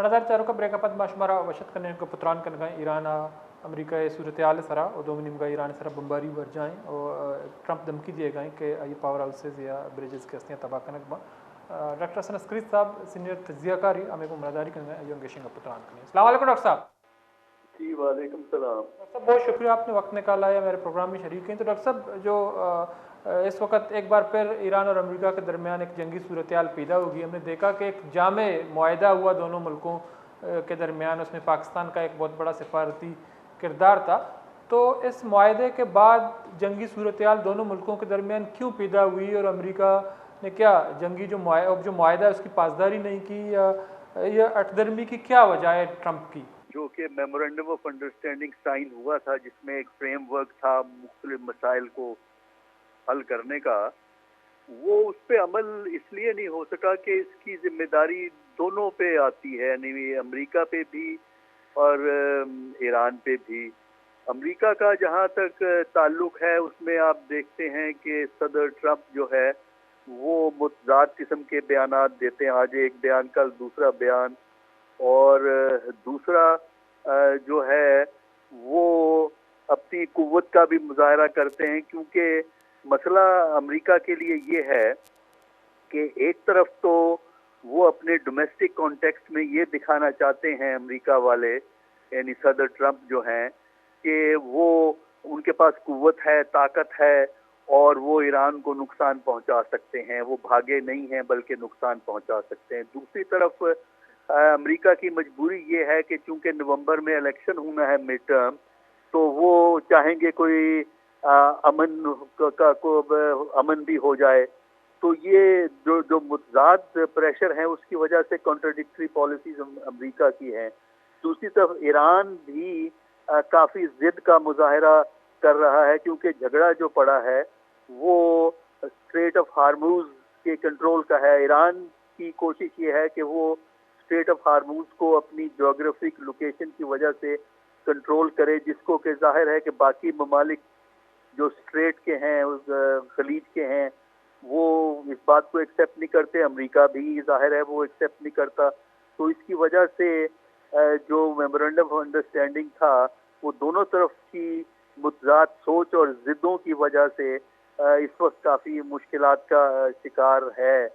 منظر چارو بریکپت باشمارا وشت کرنے کو پتران کن گئے ایران امریکہ صورتحال سرا اور دومنیم گا ایران سرا بمباری بر جائیں اور ٹرمپ دھمکی دیے گئے کہ یہ پاور ہاؤسز یا بریجز کی ہستیاں تباہ کنک با ڈاکٹر حسن عسکری صاحب سینئر تجزیہ کاری ہمیں کو مداری کن گئے ایون گیشنگ کا پتران کرنے. السلام علیکم ڈاکٹر صاحب. جی وعلیکم السلام. ڈاکٹر صاحب بہت شکریہ آپ نے وقت نکالا ہے میرے پروگرام میں شریک ہیں. تو ڈاکٹر صاحب جو اس وقت ایک بار پھر ایران اور امریکہ کے درمیان ایک جنگی صورتحال پیدا ہوگی. ہم نے دیکھا کہ ایک جامع معاہدہ ہوا دونوں ملکوں کے درمیان, اس میں پاکستان کا ایک بہت بڑا سفارتی کردار تھا. تو اس معاہدے کے بعد جنگی صورتحال دونوں ملکوں کے درمیان کیوں پیدا ہوئی, اور امریکہ نے کیا جنگی جو معاہدہ ہے اس کی پاسداری نہیں کی, یا اٹدرمی کی کیا وجہ ہے ٹرمپ کی؟ جو کہ میمورنڈم آف انڈرسٹینڈنگ سائن ہوا تھا جس میں ایک فریم ورک تھا مختلف مسائل کو حل کرنے کا, وہ اس پہ عمل اس لیے نہیں ہو سکا کہ اس کی ذمہ داری دونوں پہ آتی ہے, یعنی امریکہ پہ بھی اور ایران پہ بھی. امریکہ کا جہاں تک تعلق ہے اس میں آپ دیکھتے ہیں کہ صدر ٹرمپ جو ہے وہ متضاد قسم کے بیانات دیتے ہیں, آج ایک بیان کل دوسرا بیان, اور دوسرا جو ہے وہ اپنی قوت کا بھی مظاہرہ کرتے ہیں, کیونکہ مسئلہ امریکہ کے لیے یہ ہے کہ ایک طرف تو وہ اپنے ڈومیسٹک کانٹیکسٹ میں یہ دکھانا چاہتے ہیں امریکہ والے, یعنی صدر ٹرمپ جو ہیں, کہ وہ ان کے پاس قوت ہے, طاقت ہے, اور وہ ایران کو نقصان پہنچا سکتے ہیں, وہ بھاگے نہیں ہیں بلکہ نقصان پہنچا سکتے ہیں. دوسری طرف امریکہ کی مجبوری یہ ہے کہ چونکہ نومبر میں الیکشن ہونا ہے مڈ ٹرم, تو وہ چاہیں گے کوئی امن بھی ہو جائے. تو یہ جو متضاد پریشر ہیں اس کی وجہ سے کانٹراڈکٹری پالیسیز امریکہ کی ہیں. دوسری طرف ایران بھی کافی ضد کا مظاہرہ کر رہا ہے, کیونکہ جھگڑا جو پڑا ہے وہ اسٹریٹ آف ہارموز کے کنٹرول کا ہے. ایران کی کوشش یہ ہے کہ وہ اسٹریٹ آف ہارموز کو اپنی جغرافک لوکیشن کی وجہ سے کنٹرول کرے, جس کو کہ ظاہر ہے کہ باقی ممالک جو اسٹریٹ کے ہیں, خلیج کے ہیں, وہ اس بات کو ایکسیپٹ نہیں کرتے. امریکہ بھی ظاہر ہے وہ ایکسیپٹ نہیں کرتا. تو اس کی وجہ سے جو میمورنڈم آف انڈرسٹینڈنگ تھا وہ دونوں طرف کی متضاد سوچ اور ضدوں کی وجہ سے اس وقت کافی مشکلات کا شکار ہے.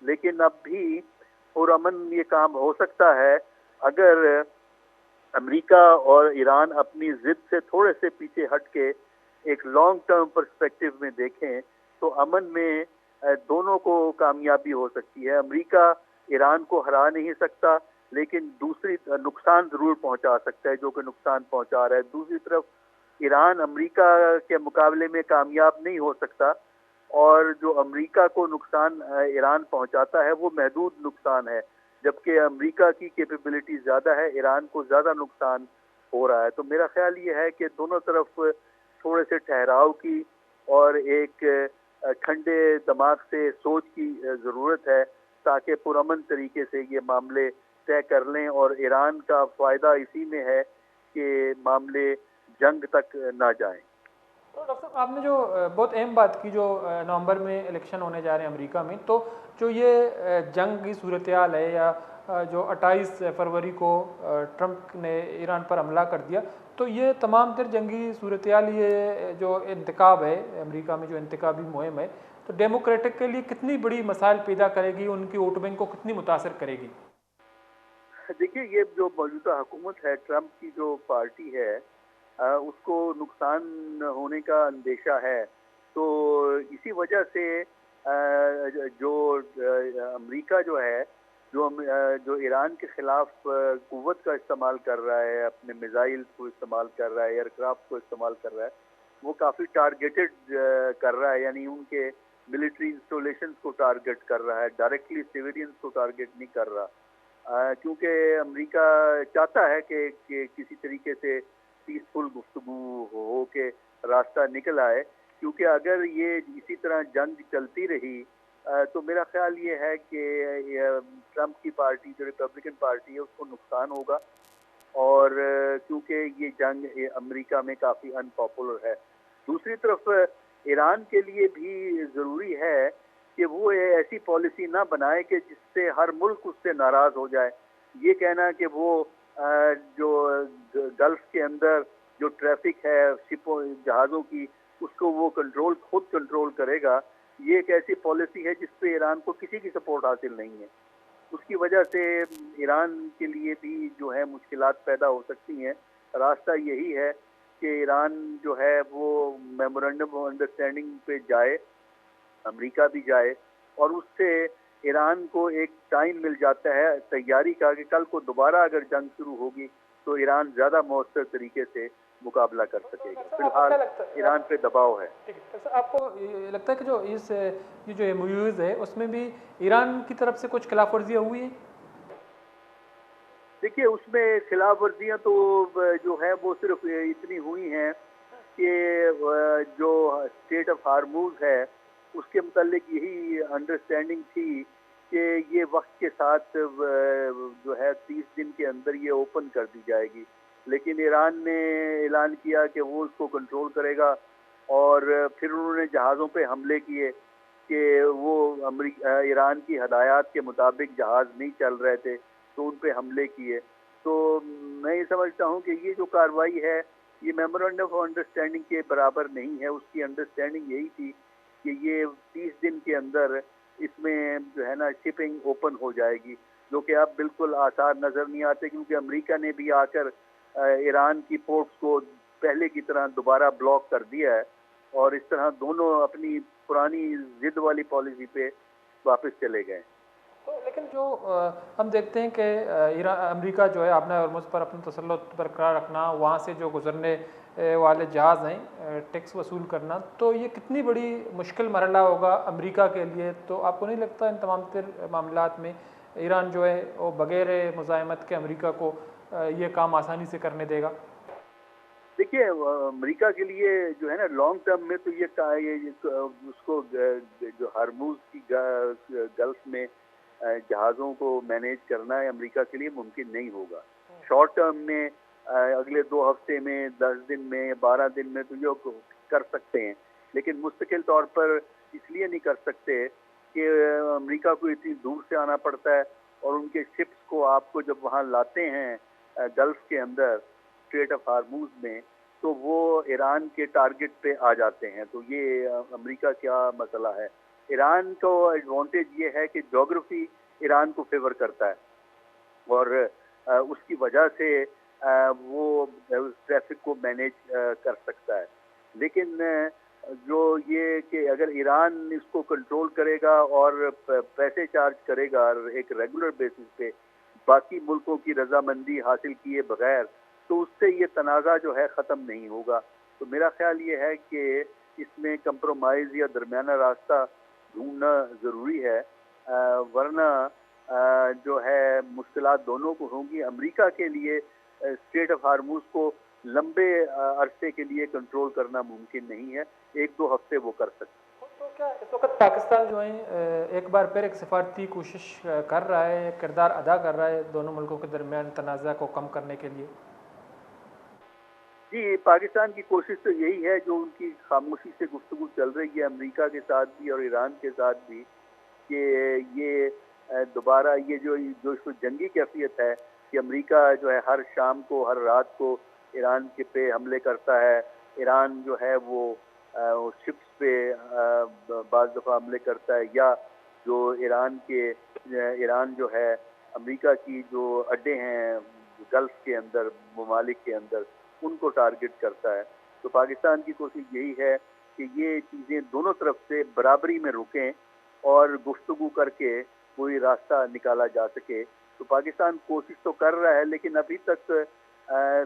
لیکن اب بھی پرامن یہ کام ہو سکتا ہے اگر امریکہ اور ایران اپنی ضد سے تھوڑے سے پیچھے ہٹ کے ایک لانگ ٹرم پرسپیکٹو میں دیکھیں تو امن میں دونوں کو کامیابی ہو سکتی ہے. امریکہ ایران کو ہرا نہیں سکتا, لیکن دوسری نقصان ضرور پہنچا سکتا ہے, جو کہ نقصان پہنچا رہا ہے. دوسری طرف ایران امریکہ کے مقابلے میں کامیاب نہیں ہو سکتا, اور جو امریکہ کو نقصان ایران پہنچاتا ہے وہ محدود نقصان ہے, جبکہ امریکہ کی کیپیبلٹی زیادہ ہے, ایران کو زیادہ نقصان ہو رہا ہے. تو میرا خیال یہ ہے کہ دونوں طرف تھوڑے سے ٹھہراؤ کی اور ایک ٹھنڈے دماغ سے سوچ کی ضرورت ہے, تاکہ پرامن طریقے سے یہ معاملے طے کر لیں, اور ایران کا فائدہ اسی میں ہے کہ معاملے جنگ تک نہ جائیں. تو ڈاکٹر صاحب آپ نے جو بہت اہم بات کی, جو نومبر میں الیکشن ہونے جا رہے ہیں امریکہ میں, تو جو یہ جنگ کی صورتحال ہے, یا جو 28 فروری کو ٹرمپ نے ایران پر حملہ کر دیا, تو یہ تمام تر جنگی صورتحال, یہ جو انتخاب ہے امریکہ میں, جو انتخابی مہم ہے, تو ڈیموکریٹک کے لیے کتنی بڑی مسائل پیدا کرے گی, ان کی ووٹ بینک کو کتنی متاثر کرے گی؟ دیکھیے, یہ جو موجودہ حکومت ہے, ٹرمپ کی جو پارٹی ہے, اس کو نقصان ہونے کا اندیشہ ہے. تو اسی وجہ سے جو امریکہ جو ہے, جو ایران کے خلاف قوت کا استعمال کر رہا ہے, اپنے میزائل کو استعمال کر رہا ہے, ایئر کرافٹ کو استعمال کر رہا ہے, وہ کافی ٹارگیٹڈ کر رہا ہے, یعنی ان کے ملٹری انسٹالیشنز کو ٹارگیٹ کر رہا ہے, ڈائریکٹلی سیویلینز کو ٹارگیٹ نہیں کر رہا. کیونکہ امریکہ چاہتا ہے کہ کسی طریقے سے پیسفل گفتگو ہو کے راستہ نکل آئے, کیونکہ اگر یہ اسی طرح جنگ چلتی رہی تو میرا خیال یہ ہے کہ ٹرمپ کی پارٹی, جو ریپبلکن پارٹی ہے, اس کو نقصان ہوگا, اور کیونکہ یہ جنگ امریکہ میں کافی ان پاپولر ہے. دوسری طرف ایران کے لیے بھی ضروری ہے کہ وہ ایسی پالیسی نہ بنائے کہ جس سے ہر ملک اس سے ناراض ہو جائے. یہ کہنا کہ وہ جو گلف کے اندر جو ٹریفک ہے شپوں جہازوں کی اس کو وہ خود کنٹرول کرے گا، یہ ایک ایسی پالیسی ہے جس پہ ایران کو کسی کی سپورٹ حاصل نہیں ہے. اس کی وجہ سے ایران کے لیے بھی جو ہے مشکلات پیدا ہو سکتی ہیں. راستہ یہی ہے کہ ایران جو ہے وہ میمورنڈم آف انڈرسٹینڈنگ پہ جائے، امریکہ بھی جائے، اور اس سے ایران کو ایک ٹائم مل جاتا ہے تیاری کا کہ کل کو دوبارہ اگر جنگ شروع ہوگی تو ایران زیادہ مؤثر طریقے سے مقابلہ کر سکے گا. فی الحال ایران پہ دباؤ ہے. آپ کو لگتا ہے کہ جو یہ جو ایم او یوز ہے اس میں بھی ایران کی طرف سے کچھ خلاف ورزیاں ہوئی ہیں؟ دیکھیے اس میں خلاف ورزیاں تو جو ہے وہ صرف اتنی ہوئی ہیں کہ جو اسٹیٹ آف ہارموز ہے اس کے متعلق یہی انڈرسٹینڈنگ تھی کہ یہ وقت کے ساتھ جو ہے 30 دن کے اندر یہ اوپن کر دی جائے گی، لیکن ایران نے اعلان کیا کہ وہ اس کو کنٹرول کرے گا، اور پھر انہوں نے جہازوں پہ حملے کیے کہ وہ ایران کی ہدایات کے مطابق جہاز نہیں چل رہے تھے تو ان پہ حملے کیے. تو میں یہ سمجھتا ہوں کہ یہ جو کارروائی ہے یہ میمورنڈم آف انڈرسٹینڈنگ کے برابر نہیں ہے. اس کی انڈرسٹینڈنگ یہی تھی کہ یہ 30 دن کے اندر اس میں جو ہے نا شپنگ اوپن ہو جائے گی، جو کہ اب بالکل آثار نظر نہیں آتے، کیونکہ امریکہ نے بھی آ کر ایران کی پورٹس کو پہلے کی طرح دوبارہ بلاک کر دیا ہے، اور اس طرح دونوں اپنی پرانی ضد والی پالیسی پہ واپس چلے گئے. لیکن جو ہم دیکھتے ہیں کہ امریکہ جو ہے اپنا ہرمز پر اپنا تسلط برقرار رکھنا، وہاں سے جو گزرنے والے جہاز ہیں ٹیکس وصول کرنا، تو یہ کتنی بڑی مشکل مرحلہ ہوگا امریکہ کے لیے. تو آپ کو نہیں لگتا ان تمام تر معاملات میں ایران جو ہے وہ بغیر مزاحمت کے امریکہ کو یہ کام آسانی سے کرنے دے گا؟ دیکھیے امریکہ کے لیے جو ہے نا لانگ ٹرم میں تو یہ اس کو جو ہرموز کی گلف میں جہازوں کو مینیج کرنا ہے امریکہ کے لیے ممکن نہیں ہوگا. شارٹ ٹرم میں اگلے 2 ہفتے میں 10 دن میں 12 دن میں تو یہ کر سکتے ہیں، لیکن مستقل طور پر اس لیے نہیں کر سکتے کہ امریکہ کو اتنی دور سے آنا پڑتا ہے، اور ان کے شپس کو آپ کو جب وہاں لاتے ہیں گلف کے اندر اسٹریٹ آف ہارموز میں تو وہ ایران کے ٹارگٹ پہ آ جاتے ہیں. تو یہ امریکہ کیا مسئلہ ہے. ایران کو ایڈوانٹیج یہ ہے کہ جغرافی ایران کو فیور کرتا ہے، اور اس کی وجہ سے وہ ٹریفک کو مینیج کر سکتا ہے. لیکن جو یہ کہ اگر ایران اس کو کنٹرول کرے گا اور پیسے چارج کرے گا ایک ریگولر بیسس پہ باقی ملکوں کی رضامندی حاصل کیے بغیر، تو اس سے یہ تنازع جو ہے ختم نہیں ہوگا. تو میرا خیال یہ ہے کہ اس میں کمپرومائز یا درمیانہ راستہ ڈھونڈنا ضروری ہے، ورنہ جو ہے مشکلات دونوں کو ہوں گی. امریکہ کے لیے اسٹریٹ آف ہارموز کو لمبے عرصے کے لیے کنٹرول کرنا ممکن نہیں ہے، 1-2 ہفتے وہ کر سکتے. تو کیا اس وقت پاکستان جو ہے ایک بار پھر ایک سفارتی کوشش کر رہا ہے، کردار ادا کر رہا ہے دونوں ملکوں کے درمیان تنازع کو کم کرنے کے لیے؟ جی پاکستان کی کوشش تو یہی ہے جو ان کی خاموشی سے گفتگو چل رہی ہے امریکہ کے ساتھ بھی اور ایران کے ساتھ بھی، کہ یہ دوبارہ یہ جو اس کو جنگی کیفیت ہے کہ امریکہ جو ہے ہر شام کو ہر رات کو ایران کے پہ حملے کرتا ہے. ایران جو ہے وہ شپس پہ بعض دفعہ حملے کرتا ہے، یا جو ایران جو ہے امریکہ کی جو اڈے ہیں گلف کے اندر ممالک کے اندر ان کو ٹارگٹ کرتا ہے. تو پاکستان کی کوشش یہی ہے کہ یہ چیزیں دونوں طرف سے برابری میں رکیں اور گفتگو کر کے کوئی راستہ نکالا جا سکے. تو پاکستان کوشش تو کر رہا ہے، لیکن ابھی تک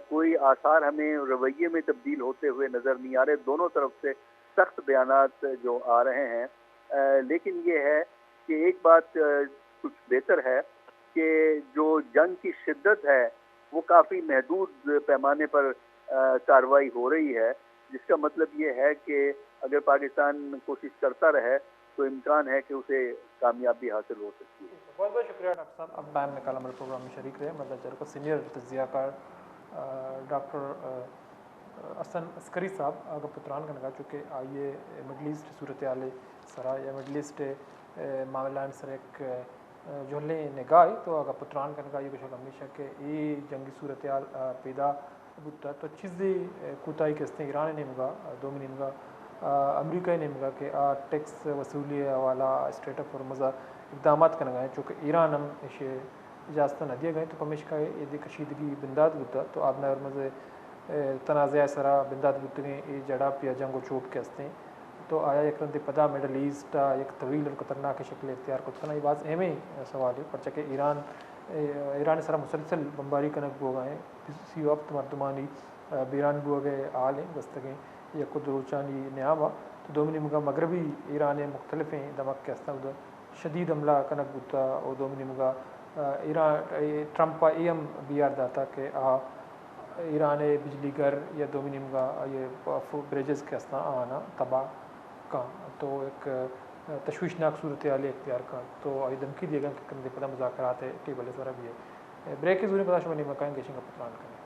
کوئی آثار ہمیں رویے میں تبدیل ہوتے ہوئے نظر نہیں آ رہے. دونوں طرف سے سخت بیانات جو آ رہے ہیں، لیکن یہ ہے کہ ایک بات کچھ بہتر ہے کہ جو جنگ کی شدت ہے وہ کافی محدود پیمانے پر کارروائی ہو رہی ہے، جس کا مطلب یہ ہے کہ اگر پاکستان کوشش کرتا رہے تو امکان ہے کہ اسے کامیابی حاصل ہو سکتی ہے. بہت بہت شکریہ ڈاکٹر صاحب، اب ٹائم نکالا ہمارے پروگرام میں شریک رہے. مدد جرکو سینئر تجزیہ کار ڈاکٹر حسن عسکری صاحب آگے پتران کا نگاہ چکے آئیے مڈل ایسٹ صورتحال سرا یا مڈل ایسٹ معاملان سر ایک جو لیں نگاہ تو اگر پتران کا نگاہ یہ کچھ ہمیشہ کہ یہ جنگی صورتحال پیدا بودتا تو چیزی کوتاہی کستے ایران نے مگا دومی نمگا امریکہ نے مگا کہ ٹیکس وصولی والا اسٹیٹ آف ہرمز اقدامات کرنا گئے چونکہ ایران ہم اسے اجازت نہ دیا گئے تو پمیش کا یہ دی کشیدگی بنداد بودتا تو آبنا ہرمز تنازع سرا بنداد بودتے یہ جڑا پیا جنگ و چوب کے ہستے تو آیا ایک رندے پدا میڈل ایسٹ ایک طویل اور خطرناک شکل اختیار کو کرنا یہ بعض اہم سوال ہے پرچہ کہ ایران سرا مسلسل بمباری کنک بو گئے سی وقت مردمانی بیران بو گئے آل ہیں دستگیں یا قدروچانی نیاما تو دومنی مگا مغربی ایران مختلف ہیں دمک کے ہستا شدید حملہ کنک بوتا اور دومنی مگا ایران ٹرمپا ایم بیار داتا کہ ایران بجلی گھر یا دومنی مگا یہ بریجز کے ہستا آنا تباہ کا تو ایک تشویشناک صورتحال اختیار کا تو آئی دھمکی دیے گا کہ کندے پتہ مذاکرات ہے ٹیبل اس طرح بھی ہے بریک کی ضروری پتہ شما نہیں مکائیں گے شنگا پتران کریں